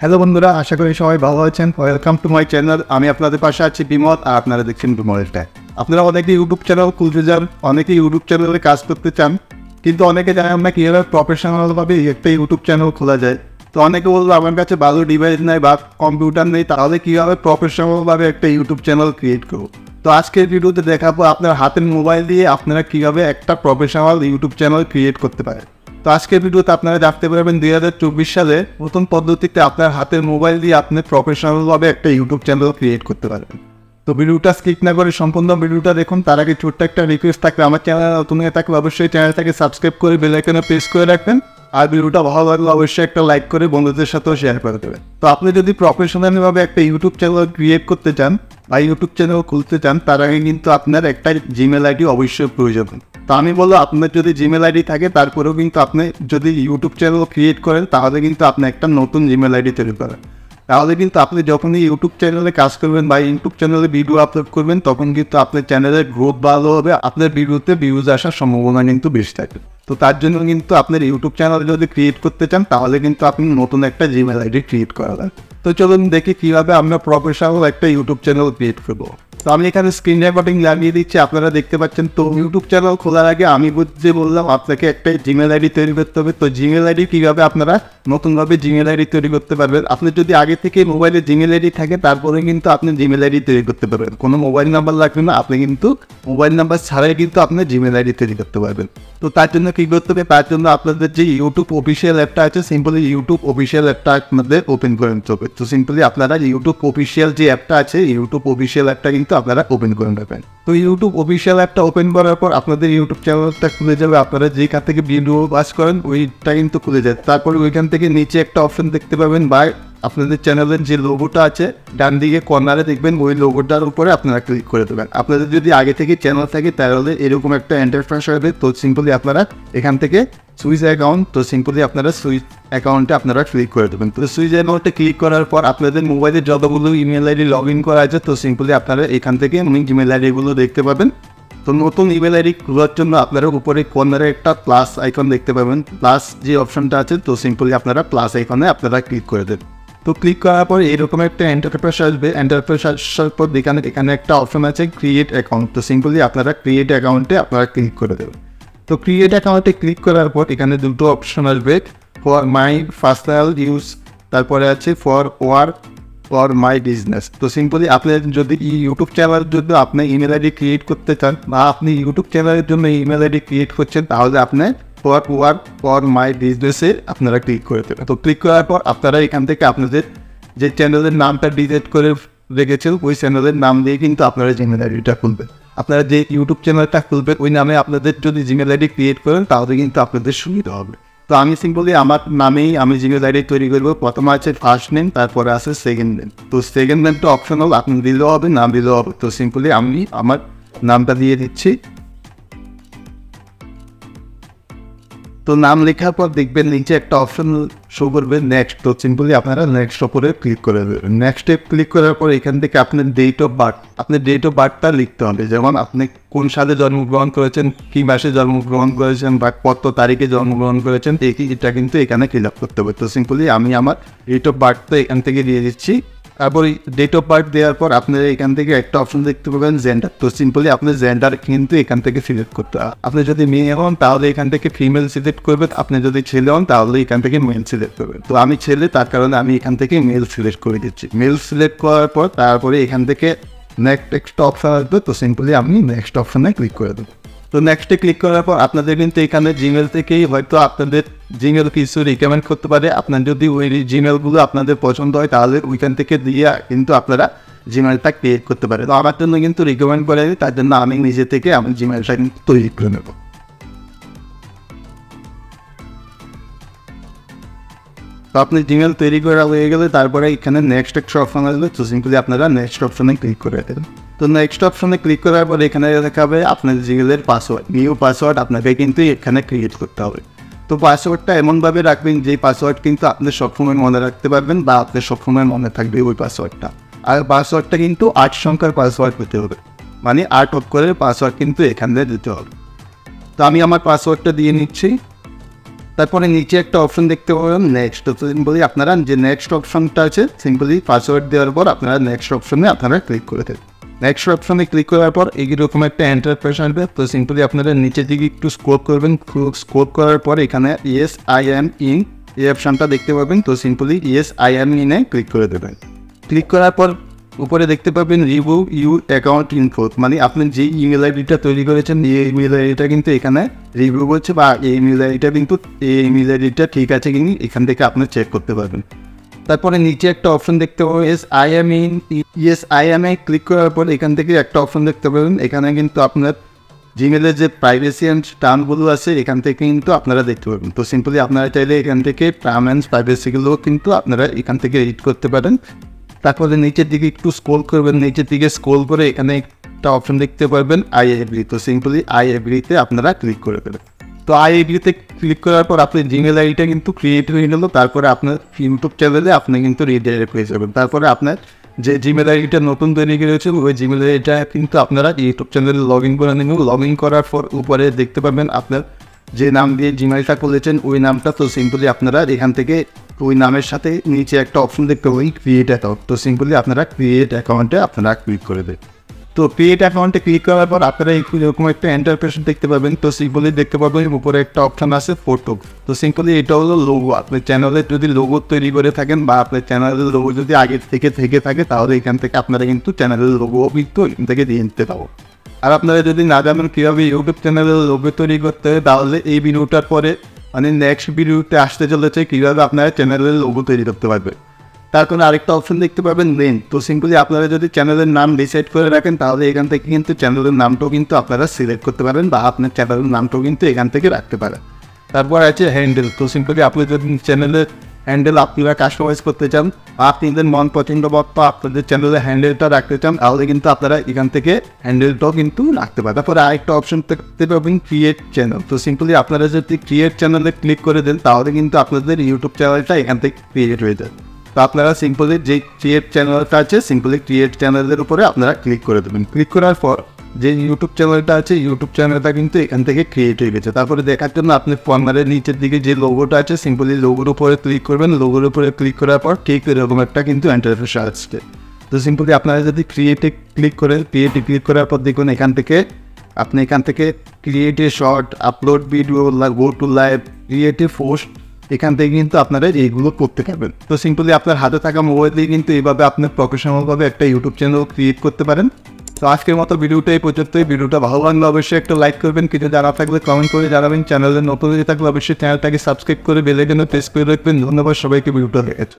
Hello বন্ধুরা, আশা করি সবাই ভালো আছেন। Welcome to my channel. আমি আপনাদের পাশে আছি বিমল, আর আপনারা দেখছেন বিমল টেক। আপনারা অনেকে ইউটিউব চ্যানেল খুলতে চান, অনেকে ইউটিউব চ্যানেলে কাজ করতে চান, কিন্তু অনেকে জানেন না কীভাবে প্রফেশনালভাবে একটা ইউটিউব চ্যানেল খোলা যায়। তো অনেকে বললো আমার কাছে ভালো ডিভাইস নেই বা কম্পিউটার নেই, তাহলে কীভাবে প্রফেশনালভাবে একটা ইউটিউব চ্যানেল ক্রিয়েট করবো। তো আজকের ভিডিওতে দেখাবো আপনার হাতের মোবাইল দিয়ে আপনারা কীভাবে একটা প্রফেশনাল ইউটিউব চ্যানেল ক্রিয়েট করতে পারেন। তো আজকের ভিডিওতে আপনারা জানতে পারবেন 2024 সালে নতুন পদ্ধতিতে আপনার হাতের মোবাইল দিয়ে আপনি প্রফেশনালভাবে একটা ইউটিউব চ্যানেল ক্রিয়েট করতে পারবেন। তো ভিডিওটা স্কিপ না করে সম্পূর্ণ ভিডিওটা দেখুন। তার আগে ছোট্ট একটা রিকোয়েস্ট থাকবে, আমার চ্যানেল নতুন হয়ে থাকলে অবশ্যই চ্যানেলটাকে সাবস্ক্রাইব করে বেল আইকনে প্রেস করে রাখবেন, আর ভিডিওটা ভালো লাগলে অবশ্যই একটা লাইক করে বন্ধুদের সাথেও শেয়ার করে দেবেন। তো আপনি যদি প্রফেশনালভাবে একটা ইউটিউব চ্যানেল ক্রিয়েট করতে চান বা ইউটিউব চ্যানেল খুলতে চান, তার আগে কিন্তু আপনার একটা জিমেল আইডি অবশ্যই প্রয়োজন। তো আমি বলবো আপনার যদি জিমেল আইডি থাকে, তারপরেও কিন্তু আপনি যদি ইউটিউব চ্যানেল ক্রিয়েট করেন, তাহলে কিন্তু আপনি একটা নতুন জিমেল আইডি তৈরি করেন। তাহলে কিন্তু আপনি যখনই ইউটিউব চ্যানেলে কাজ করবেন বা ইউটিউব চ্যানেলে ভিডিও আপলোড করবেন, তখন কিন্তু আপনার চ্যানেলের গ্রোথ ভালো হবে, আপনার ভিডিওতে ভিউজ আসার সম্ভাবনা কিন্তু বেশি থাকে। তো তার জন্য কিন্তু আপনার ইউটিউব চ্যানেল যদি ক্রিয়েট করতে চান, তাহলে কিন্তু আপনি নতুন একটা জিমেল আইডি ক্রিয়েট করা লাগবে। তো চলুন দেখি কীভাবে আমরা প্রফেশনাল একটা ইউটিউব চ্যানেল ক্রিয়েট করবো। তো আমি এখানে স্ক্রিন রেকর্ডিং লাগিয়ে দিচ্ছি, আপনারা দেখতে পাচ্ছেন। তো ইউটিউব চ্যানেল খোলার আগে আমি যে বললাম আপনাকে একটা জিমেল আইডি তৈরি করতে হবে। তো জিমেল আইডি কীভাবে আপনারা নতুনভাবে জিমেল আইডি তৈরি করতে পারবেন। আপনি যদি আগে থেকে মোবাইলে জিমেল আইডি থাকে, তারপরে কিন্তু আপনি জিমেল আইডি তৈরি করতে পারবেন। কোনো মোবাইল নাম্বার লাগবে না, আপনি কিন্তু মোবাইল নাম্বার ছাড়াই কিন্তু আপনি জিমেল আইডি তৈরি করতে পারবেন। তো তার জন্য কী করতে হবে, তার জন্য আপনাদের যে ইউটিউব অফিসিয়াল অ্যাপটা আছে, সিম্পলি ইউটিউব অফিসিয়াল অ্যাপটা আপনাদের ওপেন করে নিতে হবে। তো সিম্পলি আপনারা ইউটিউব অফিসিয়াল যে অ্যাপটা আছে, ইউটিউব অফিসিয়াল অ্যাপটা কিন্তু আপনারা ওপেন করে নেবেন। তো ইউটিউব অফিসিয়াল অ্যাপটা ওপেন করার পর আপনাদের ইউটিউব চ্যানেলটা খুলে যাবে। আপনারা যেখান থেকে ভিডিও ওয়াচ করেন ওইটা কিন্তু খুলে যায়। তারপরে ওইখান থেকে নিচে একটা অপশন দেখতে পাবেন, বা আপনাদের চ্যানেলের যে লোগোটা আছে ডান দিকে কর্নারে দেখবেন, ওই লোগোটার উপরে আপনারা ক্লিক করে দেবেন। আপনাদের যদি আগে থেকে চ্যানেল থাকে, তাহলে এরকম একটা ইন্টারফেস হবে। তো সিম্পলি আপনারা এখান থেকে সুইচ অ্যাকাউন্ট, তো সিম্পলি আপনারা সুইচ অ্যাকাউন্টে আপনারা ক্লিক করে দেবেন। তো সুইচ অ্যাকাউন্টে ক্লিক করার পর আপনাদের মোবাইলে যতগুলো ইমেল আইডি লগ ইন করা আছে, তো সিম্পলি আপনারা এখান থেকে ইমেল আইডিগুলো দেখতে পাবেন। তো নতুন ইমেল আইডি খোলার জন্য আপনারা উপরে কর্নারে একটা প্লাস আইকন দেখতে পাবেন, প্লাস যে অপশনটা আছে, তো সিম্পলি আপনারা প্লাস আইকনে আপনারা ক্লিক করে দেবেন। তো ক্লিক করার পর এরকম একটা ইন্টারফেস আসবে। ইন্টারফেস আসার পর এখানে একটা অপশন আছে ক্রিয়েট অ্যাকাউন্ট। তো সিম্পলি আপনারা ক্রিয়েট অ্যাকাউন্টে আপনারা ক্লিক করে দেবেন। তো ক্রিয়েট অ্যাকাউন্টে ক্লিক করার পর এখানে দুটো অপশন আসবে, ফর মাই পার্সোনাল ইউজ, তারপরে আছে for work, for my business. তো সিম্পলি আপনি যদি ইউটিউব চ্যানেলের জন্য আপনি ইমেল আইডি ক্রিয়েট করতে চান, বা আপনি ইউটিউব চ্যানেলের জন্য ইমেল আইডি ক্রিয়েট করছেন, তাহলে আপনি ফর ওয়ার্ক, ফর মাই বিজনেসে আপনারা ক্লিক করে দেবেন। তো ক্লিক করার পর আপনারা এখান থেকে আপনাদের যে চ্যানেলের নামটা ডিলিট করে রেখেছেন, ওই চ্যানেলের নাম দিয়ে কিন্তু আপনারা জিমেল আইডিটা খুলবেন। আপনারা যে ইউটিউব চ্যানেলটা খুলবেন, ওই নামে আপনাদের যদি জিমেল আইডি ক্রিয়েট করেন, তাহলে কিন্তু আপনাদের সুবিধা হবে। তো আমি সিম্পলি আমার নামেই আমি জিমেল আইডি তৈরি করবো। প্রথমে আছে ফার্স্ট নেম, তারপরে আছে সেকেন্ড নেম। তো সেকেন্ড নেমটা অপশনাল, আপনি দিলেও হবে, না দিলেও হবে। তো সিম্পলি আমি আমার নামটা দিয়ে দিচ্ছি। তো নাম লেখার পর দেখবেন নিচে একটা অপশন শো করবে নেক্সট। তো সিম্পলি আপনারা নেক্সট ওপরে ক্লিক করে দেবেন। নেক্সটে ক্লিক করার পর এখান থেকে আপনার ডেট অফ বার্থ, আপনার ডেট অফ বার্থটা লিখতে হবে। যেমন আপনি কোন সালে জন্মগ্রহণ করেছেন, কী মাসে জন্মগ্রহণ করেছেন, বা কত তারিখে জন্মগ্রহণ করেছেন, এটা কিন্তু এখানে ফিল আপ করতে হবে। তো সিম্পলি আমি আমার ডেট অফ বার্থটা এখান থেকে দিয়ে দিচ্ছি। তারপর ডেট অফ বার্থ দেওয়ার পর আপনারা এখান থেকে একটা অপশন দেখতে পাবেন জেন্ডার। তো সিম্পলি আপনার জেন্ডার কিন্তু এখান থেকে সিলেক্ট করতে হবে। আপনি যদি মেয়ে হন, তাহলে এখান থেকে ফিমেল সিলেক্ট করবেন। আপনি যদি ছেলে হন, তাহলে এখান থেকে মেল সিলেক্ট করবেন। তো আমি ছেলে, তার কারণে আমি এখান থেকে মেল সিলেক্ট করে দিচ্ছি। মেল সিলেক্ট করার পর তারপরে এখান থেকে নেক্সট অপশন আসবে। তো সিম্পলি আমি নেক্সট অপশনে ক্লিক করে দেবো। তো নেক্সটে ক্লিক করার পর আপনাদের কিন্তু এখানে জিমেল থেকেই হয়তো আপনাদের জিমেল কিছু রিকমেন্ড করতে পারে। আপনার যদি ওই জিমেলগুলো আপনাদের পছন্দ হয়, তাহলে ওইখান থেকে দিয়ে কিন্তু আপনারা জিমেলটা ক্রিয়েট করতে পারে। তো আমার জন্য কিন্তু রিকমেন্ড করে, তার জন্য আমি নিজে থেকে আমার জিমেলটা কিন্তু তৈরি করে নেব। তো আপনি জিমেল তৈরি করা হয়ে গেলে তারপরে এখানে নেক্সট একটা অপশন আসবে। তো সিম্পলি আপনারা নেক্সট অপশনে ক্লিক করে দেবেন। তো নেক্সট অপশনে ক্লিক করার পর এখানে দেখাবে আপনার জিমেলের পাসওয়ার্ড। নিউ পাসওয়ার্ড আপনাকে কিন্তু এখানে ক্রিয়েট করতে হবে। তো পাসওয়ার্ডটা এমনভাবে রাখবেন যে পাসওয়ার্ড কিন্তু আপনি সবসময় মনে রাখতে পারবেন, বা আপনার সবসময় মনে থাকবে ওই পাসওয়ার্ডটা। আর পাসওয়ার্ডটা কিন্তু 8 সংখ্যার পাসওয়ার্ড হতে হবে, মানে 8 অক্ষরের পাসওয়ার্ড কিন্তু এখানে দিতে হবে। তো আমি আমার পাসওয়ার্ডটা দিয়ে নিচ্ছি। তারপরে নিচে একটা অপশন দেখতে পাবেন নেক্সট। তো সিম্পলি আপনারা যে নেক্সট অপশনটা আছে সিম্পলি পাসওয়ার্ড দেওয়ার পর আপনারা নেক্সট অপশনে আপনারা ক্লিক করে দেবেন। নেক্সট অপশনে ক্লিক করার পর এইরকম একটা এন্টারফেস আসবে। তো সিম্পলি আপনারা নিচের দিকে একটু স্ক্রল করবেন, স্ক্রল করার পর এখানে ইয়েস আই অ্যাম ইন এই অপশানটা দেখতে পাবেন। তো সিম্পলি ইয়েস আই অ্যাম ইনে ক্লিক করে দেবেন। ক্লিক করার পর উপরে দেখতে পাবেন রিভিউ ইউ অ্যাকাউন্ট ইনফো, মানে আপনি যে ইমেল আইডিটা তৈরি করেছেন এই ইমেল আইডিটা কিন্তু এখানে রিভিউ করছে, বা এই ইমেল আইডিটা কিন্তু এই ইমেল আইডিটা ঠিক আছে কিনা এখান থেকে আপনি চেক করতে পারবেন। তারপরে নিচে একটা অপশন দেখতে পাবেন yes I am in, yes I am A click করার পর এখান থেকে একটা অপশন দেখতে পাবেন, এখানে কিন্তু আপনার জিমেলের যে প্রাইভেসি অ্যান্ড টার্মগুলো আছে এখান থেকে কিন্তু আপনারা দেখতে পাবেন। তো সিম্পলি আপনারা চাইলে এখান থেকে টার্ম অ্যান্ড প্রাইভেসিগুলোও কিন্তু আপনারা এখান থেকে এডিট করতে পারেন। তারপরে নিচের দিকে একটু স্ক্রল করবেন, নিচের দিকে স্ক্রল করে এখানে একটা অপশন দেখতে পারবেন আই এগ্রি। তো সিম্পলি আই এগ্রিতে আপনারা ক্লিক করে দেবেন। তো আই এগ্রিতে ক্লিক করার পর আপনার জিমেল আইডিটা কিন্তু ক্রিয়েট হয়ে গেল। তারপরে আপনার ইউটিউব চ্যানেলে আপনি কিন্তু রিডাইরেক্ট হয়ে যাবেন। তারপরে আপনার যে জিমেল আইডিটা নতুন তৈরি করেছেন ওই জিমেল আইডিটা কিন্তু আপনারা ইউটিউব চ্যানেলে লগ ইন করে নেবেন। লগ ইন করার পর উপরে দেখতে পাবেন আপনার যে নাম দিয়ে জিমেলটা খুলেছেন ওই নামটা। তো সিম্পলি আপনারা এখান থেকে ওই নামের সাথে নিচে একটা অপশন দেখতে পাবেন ক্রিয়েট অ্যাকাউন্ট। তো সিম্পলি আপনারা ক্রিয়েট অ্যাকাউন্টে আপনারা ক্লিক করে দেবেন। তো ক্রিয়েট অ্যাকাউন্টে ক্লিক করার পর আপনারা এরকম একটা ইন্টারফেস দেখতে পাবেন। তো সিম্পলি দেখতে পাবেন উপরে একটা অপশন আছে ফটো। তো সিম্পলি এটা হলো লোগো। আপনার চ্যানেলে যদি লোগো তৈরি করে থাকেন বা আপনার চ্যানেলের লোগো যদি আগে থেকে থাকে তাহলে এখান থেকে আপনারা কিন্তু চ্যানেলের লোগো কিন্তু এখান থেকে দিয়ে নিতে পারবো। আর আপনারা যদি না জানেন কীভাবে ইউটিউব চ্যানেলের লোগো তৈরি করতে হয় তাহলে এই ভিডিওটার পরে মানে নেক্সট ভিডিওতে আসতে চলেছে কীভাবে আপনারা চ্যানেলের লোগো তৈরি করতে পারবেন। তারপরে আরেকটা অপশন দেখতে পাবেন নেম। তো সিম্পলি আপনারা যদি চ্যানেলের নাম ডিসাইড করে রাখেন তাহলে এখান থেকে কিন্তু চ্যানেলের নামটাও কিন্তু আপনারা সিলেক্ট করতে পারেন বা আপনার চ্যানেলের নামটাও কিন্তু এখান থেকে রাখতে পারেন। তারপর আছে হ্যান্ডেল। তো সিম্পলি আপনি যদি চ্যানেলের হ্যান্ডেল আপনারা কাস্টমাইজ করতে চান বা আপনাদের মন পছন্দ মতো আপনাদের চ্যানেলের হ্যান্ডেলটা রাখতে চান তাহলে কিন্তু আপনারা এখান থেকে হ্যান্ডেলটাও কিন্তু রাখতে পারেন। তারপরে আরেকটা অপশন দেখতে পাবেন ক্রিয়েট চ্যানেল। তো সিম্পলি আপনারা যদি ক্রিয়েট চ্যানেলে ক্লিক করে দেন তাহলে কিন্তু আপনাদের ইউটিউব চ্যানেলটা এখান থেকে ক্রিয়েট হয়ে যায়। তো আপনারা সিম্পলি যে ক্রিয়েট চ্যানেলটা আছে সিম্পলি ক্রিয়েট চ্যানেলের উপরে আপনারা ক্লিক করে দেবেন। ক্লিক করার পর যে ইউটিউব চ্যানেলটা আছে ইউটিউব চ্যানেলটা কিন্তু এখান থেকে ক্রিয়েট হয়ে গেছে। তারপরে দেখার জন্য আপনি কর্নারের নিচের দিকে যে লোগোটা আছে সিম্পলি লোগোর উপরে ক্লিক করবেন। লোগোর উপরে ক্লিক করার পর ঠিক এরকম একটা কিন্তু ইন্টারফেস আসছে। তো সিম্পলি আপনারা যদি ক্রিয়েটে ক্লিক করার পর দেখুন এখান থেকে আপনি এখান থেকে create a short, upload video, go to live, create a post এখান থেকে কিন্তু আপনারা এইগুলো করতে পারবেন। তো সিম্পলি আপনার হাতে থাকা মোবাইল দিয়ে কিন্তু এইভাবে আপনার প্রফেশনালভাবে একটা ইউটিউব চ্যানেল ক্রিয়েট করতে পারেন। তো আজকের মতো ভিডিওটা এই পর্যন্তই। ভিডিওটা ভালো লাগলে অবশ্যই একটা লাইক করবেন, কিছু জানা থাকলে কমেন্ট করে জানাবেন, চ্যানেলে নতুন হয়ে থাকলে অবশ্যই চ্যানেলটাকে সাবস্ক্রাইব করে বেল আইকনে প্রেস করে রাখবেন। ধন্যবাদ সবাইকে ভিডিওটা দেখেছেন।